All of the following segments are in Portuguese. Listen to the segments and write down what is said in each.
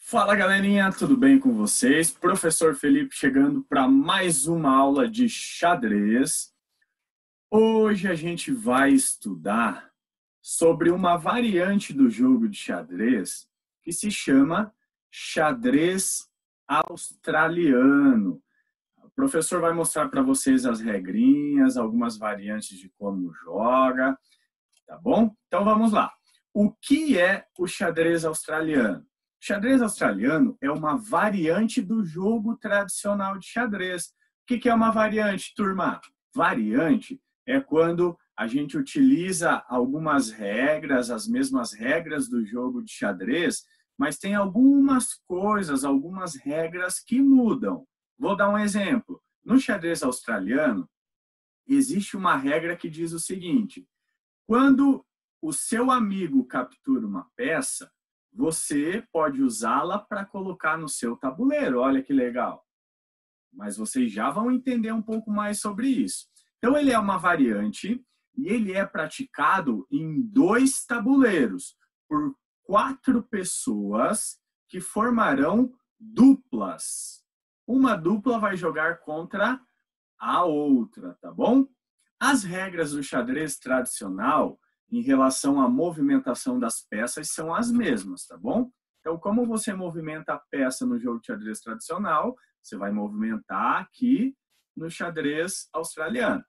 Fala galerinha, tudo bem com vocês? Professor Felipe chegando para mais uma aula de xadrez. Hoje a gente vai estudar sobre uma variante do jogo de xadrez que se chama xadrez australiano. O professor vai mostrar para vocês as regrinhas, algumas variantes de como joga, tá bom? Então vamos lá. O que é o xadrez australiano? O xadrez australiano é uma variante do jogo tradicional de xadrez. O que é uma variante, turma? Variante é quando a gente utiliza algumas regras, as mesmas regras do jogo de xadrez, mas tem algumas coisas, algumas regras que mudam. Vou dar um exemplo. No xadrez australiano, existe uma regra que diz o seguinte: quando o seu amigo captura uma peça, você pode usá-la para colocar no seu tabuleiro. Olha que legal. Mas vocês já vão entender um pouco mais sobre isso. Então, ele é uma variante e ele é praticado em 2 tabuleiros, por 4 pessoas que formarão duplas. Uma dupla vai jogar contra a outra, tá bom? As regras do xadrez tradicional em relação à movimentação das peças são as mesmas, tá bom? Então, como você movimenta a peça no jogo de xadrez tradicional, você vai movimentar aqui no xadrez australiano.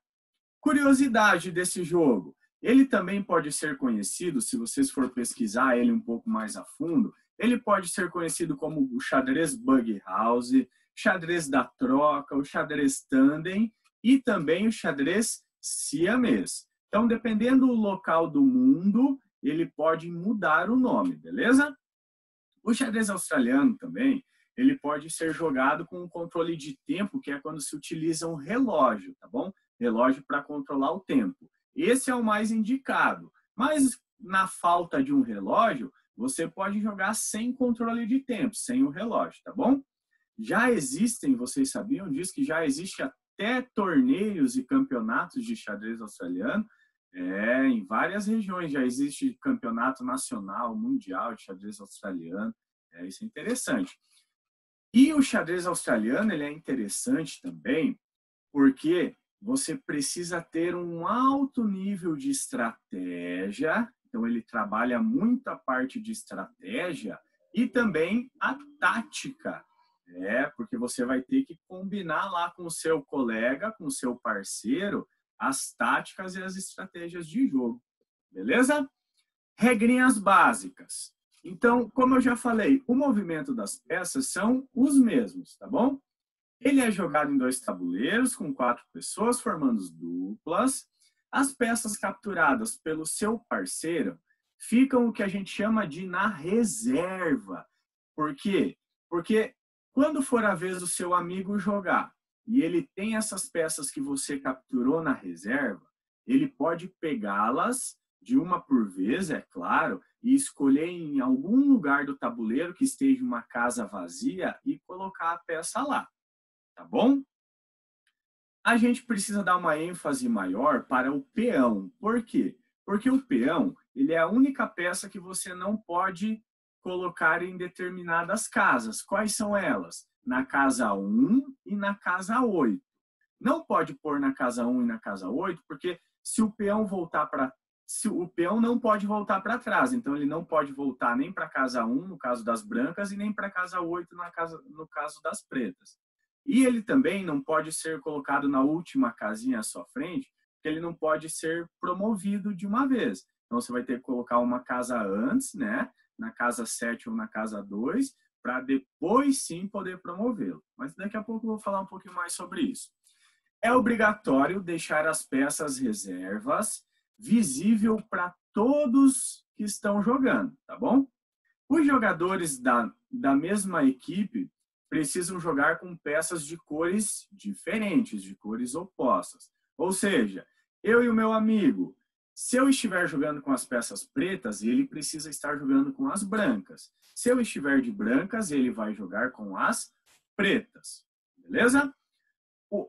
Curiosidade desse jogo: ele também pode ser conhecido, se vocês for pesquisar ele um pouco mais a fundo, ele pode ser conhecido como o xadrez bug house, xadrez da troca, o xadrez tandem e também o xadrez siamês. Então, dependendo do local do mundo, ele pode mudar o nome, beleza? O xadrez australiano também, ele pode ser jogado com um controle de tempo, que é quando se utiliza um relógio, tá bom? Relógio para controlar o tempo. Esse é o mais indicado. Mas, na falta de um relógio, você pode jogar sem controle de tempo, sem o relógio, tá bom? Já existem, vocês sabiam disso, que já existe até torneios e campeonatos de xadrez australiano. Em várias regiões já existe campeonato nacional, mundial de xadrez australiano. Isso é interessante. E o xadrez australiano, ele é interessante também porque você precisa ter um alto nível de estratégia. Então, ele trabalha muito a parte de estratégia e também a tática. Porque você vai ter que combinar lá com o seu colega, com o seu parceiro, as táticas e as estratégias de jogo. Beleza? Regrinhas básicas. Então, como eu já falei, o movimento das peças são os mesmos, tá bom? Ele é jogado em 2 tabuleiros, com 4 pessoas, formando duplas. As peças capturadas pelo seu parceiro ficam o que a gente chama de na reserva. Por quê? Porque quando for a vez do seu amigo jogar e ele tem essas peças que você capturou na reserva, ele pode pegá-las de uma por vez, é claro, e escolher em algum lugar do tabuleiro que esteja uma casa vazia e colocar a peça lá, tá bom? A gente precisa dar uma ênfase maior para o peão. Por quê? Porque o peão, ele é a única peça que você não pode colocar em determinadas casas. Quais são elas? Na casa 1 e na casa 8. Não pode pôr na casa 1 e na casa 8, porque se o peão voltar para... o peão não pode voltar para trás, então ele não pode voltar nem para a casa 1, no caso das brancas, e nem para a casa 8, no caso das pretas. E ele também não pode ser colocado na última casinha à sua frente, porque ele não pode ser promovido de uma vez. Então, você vai ter que colocar uma casa antes, né? Na casa 7 ou na casa 2, para depois sim poder promovê-lo. Mas daqui a pouco eu vou falar um pouquinho mais sobre isso. É obrigatório deixar as peças reservas visível para todos que estão jogando, tá bom? Os jogadores da mesma equipe precisam jogar com peças de cores diferentes, de cores opostas. Ou seja, eu e o meu amigo, se eu estiver jogando com as peças pretas, ele precisa estar jogando com as brancas. Se eu estiver de brancas, ele vai jogar com as pretas. Beleza?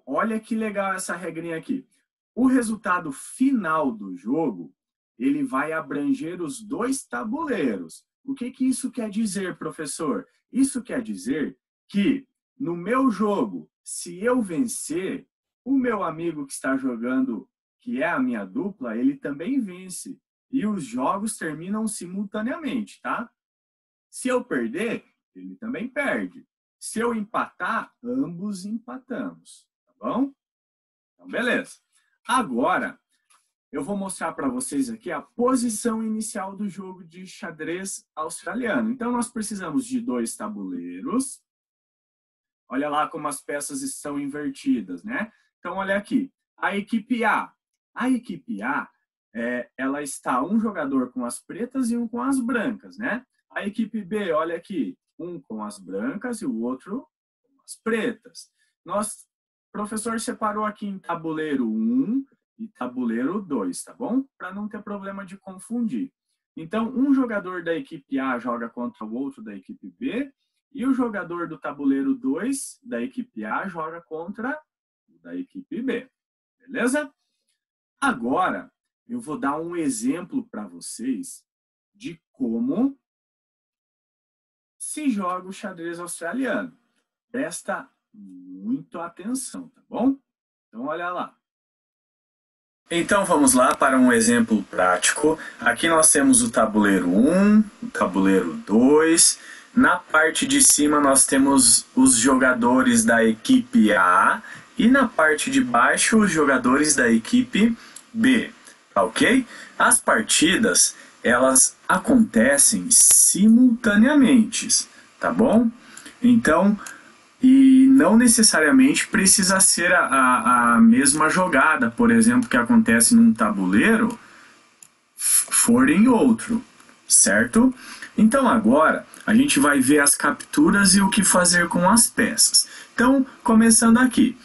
Olha que legal essa regrinha aqui. O resultado final do jogo, ele vai abranger os 2 tabuleiros. O que isso quer dizer, professor? Isso quer dizer que no meu jogo, se eu vencer, o meu amigo que está jogando, que é a minha dupla, ele também vence. E os jogos terminam simultaneamente, tá? Se eu perder, ele também perde. Se eu empatar, ambos empatamos, tá bom? Então, beleza. Agora, eu vou mostrar para vocês aqui a posição inicial do jogo de xadrez australiano. Então, nós precisamos de 2 tabuleiros. Olha lá como as peças estão invertidas, né? Então, olha aqui. A equipe A. A equipe A, ela está um jogador com as pretas e um com as brancas, né? A equipe B, olha aqui. Um com as brancas e o outro com as pretas. O professor separou aqui em tabuleiro 1 e tabuleiro 2, tá bom? Para não ter problema de confundir. Então, um jogador da equipe A joga contra o outro da equipe B e o jogador do tabuleiro 2 da equipe A joga contra o da equipe B. Beleza? Agora, eu vou dar um exemplo para vocês de como se joga o xadrez australiano. Presta muito atenção, tá bom? Então, olha lá. Então, vamos lá para um exemplo prático. Aqui nós temos o tabuleiro 1, o tabuleiro 2. Na parte de cima nós temos os jogadores da equipe A e na parte de baixo os jogadores da equipe B, ok? As partidas, elas acontecem simultaneamente, tá bom? Então, e não necessariamente precisa ser a mesma jogada, por exemplo, que acontece num tabuleiro, for em outro, certo? Então agora a gente vai ver as capturas e o que fazer com as peças. Então, começando aqui,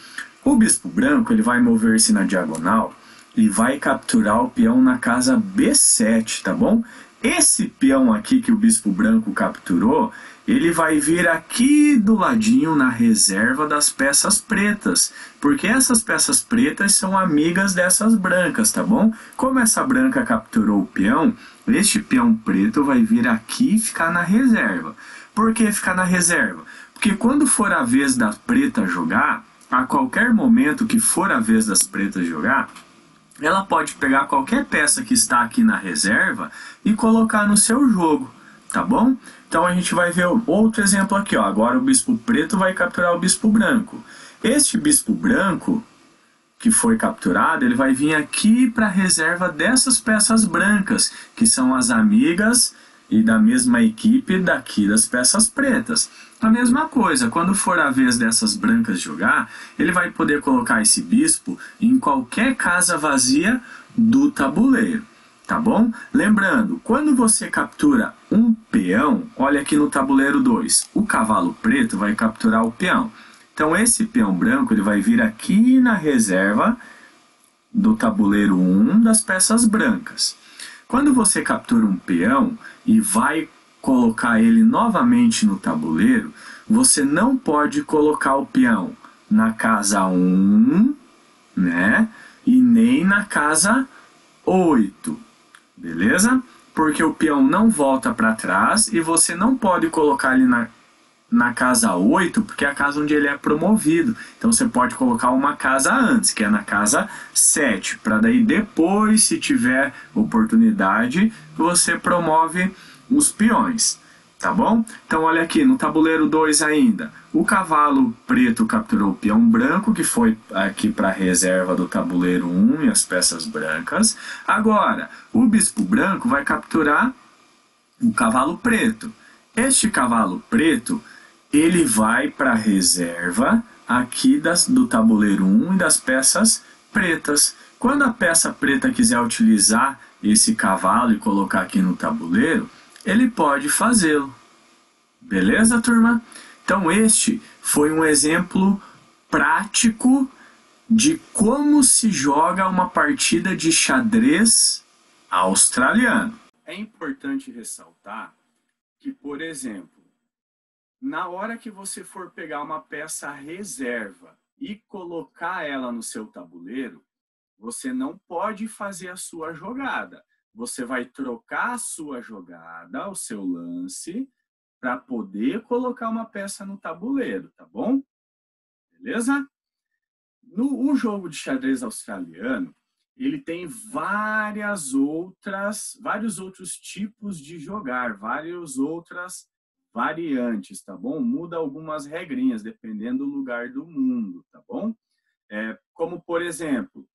o bispo branco ele vai mover-se na diagonal e vai capturar o peão na casa B7, tá bom? Esse peão aqui que o bispo branco capturou, ele vai vir aqui do ladinho na reserva das peças pretas, porque essas peças pretas são amigas dessas brancas, tá bom? Como essa branca capturou o peão, este peão preto vai vir aqui e ficar na reserva. Por que ficar na reserva? Porque quando for a vez da preta jogar, a qualquer momento que for a vez das pretas jogar, ela pode pegar qualquer peça que está aqui na reserva e colocar no seu jogo, tá bom? Então a gente vai ver outro exemplo aqui, ó. Agora o bispo preto vai capturar o bispo branco. Este bispo branco que foi capturado, ele vai vir aqui para a reserva dessas peças brancas, que são as amigas e da mesma equipe daqui das peças pretas. A mesma coisa, quando for a vez dessas brancas jogar, ele vai poder colocar esse bispo em qualquer casa vazia do tabuleiro, tá bom? Lembrando, quando você captura um peão, olha aqui no tabuleiro 2, o cavalo preto vai capturar o peão. Então esse peão branco ele vai vir aqui na reserva do tabuleiro 1 das peças brancas. Quando você captura um peão e vai colocar ele novamente no tabuleiro, você não pode colocar o peão na casa 1, né? E nem na casa 8, beleza? Porque o peão não volta para trás e você não pode colocar ele na casa 8, porque é a casa onde ele é promovido. Então você pode colocar uma casa antes, que é na casa 7, para daí depois, se tiver oportunidade, você promove os peões, tá bom? Então olha aqui, no tabuleiro 2 ainda, o cavalo preto capturou o peão branco, que foi aqui para a reserva do tabuleiro 1 e as peças brancas. Agora, o bispo branco vai capturar o cavalo preto. Este cavalo preto, ele vai para a reserva aqui do tabuleiro 1 e das peças pretas. Quando a peça preta quiser utilizar esse cavalo e colocar aqui no tabuleiro, ele pode fazê-lo. Beleza, turma? Então este foi um exemplo prático de como se joga uma partida de xadrez australiano. É importante ressaltar que, por exemplo, na hora que você for pegar uma peça reserva e colocar ela no seu tabuleiro, você não pode fazer a sua jogada. você vai trocar a sua jogada, o seu lance, para poder colocar uma peça no tabuleiro, tá bom? Beleza? No jogo de xadrez australiano, ele tem vários outros tipos de jogar, várias outras variantes, tá bom? Muda algumas regrinhas, dependendo do lugar do mundo, tá bom? Como, por exemplo,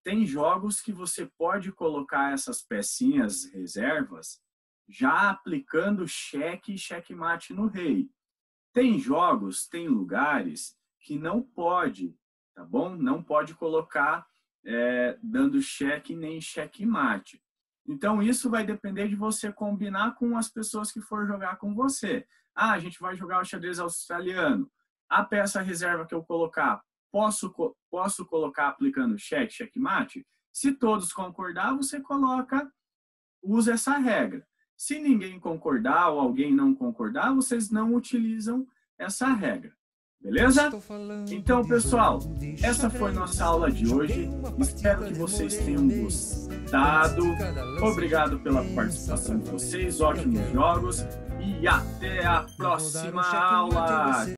tem jogos que você pode colocar essas pecinhas reservas já aplicando cheque e checkmate no rei. Tem jogos, tem lugares que não pode, tá bom? Não pode colocar dando cheque nem checkmate. Então, isso vai depender de você combinar com as pessoas que for jogar com você. Ah, a gente vai jogar o xadrez australiano. A peça reserva que eu colocar, posso colocar aplicando cheque, checkmate? Se todos concordar, você usa essa regra. Se ninguém concordar ou alguém não concordar, vocês não utilizam essa regra. Beleza? Então, pessoal, essa foi nossa aula de hoje. Espero que vocês tenham gostado. Obrigado pela participação de vocês, ótimos jogos e até a próxima aula!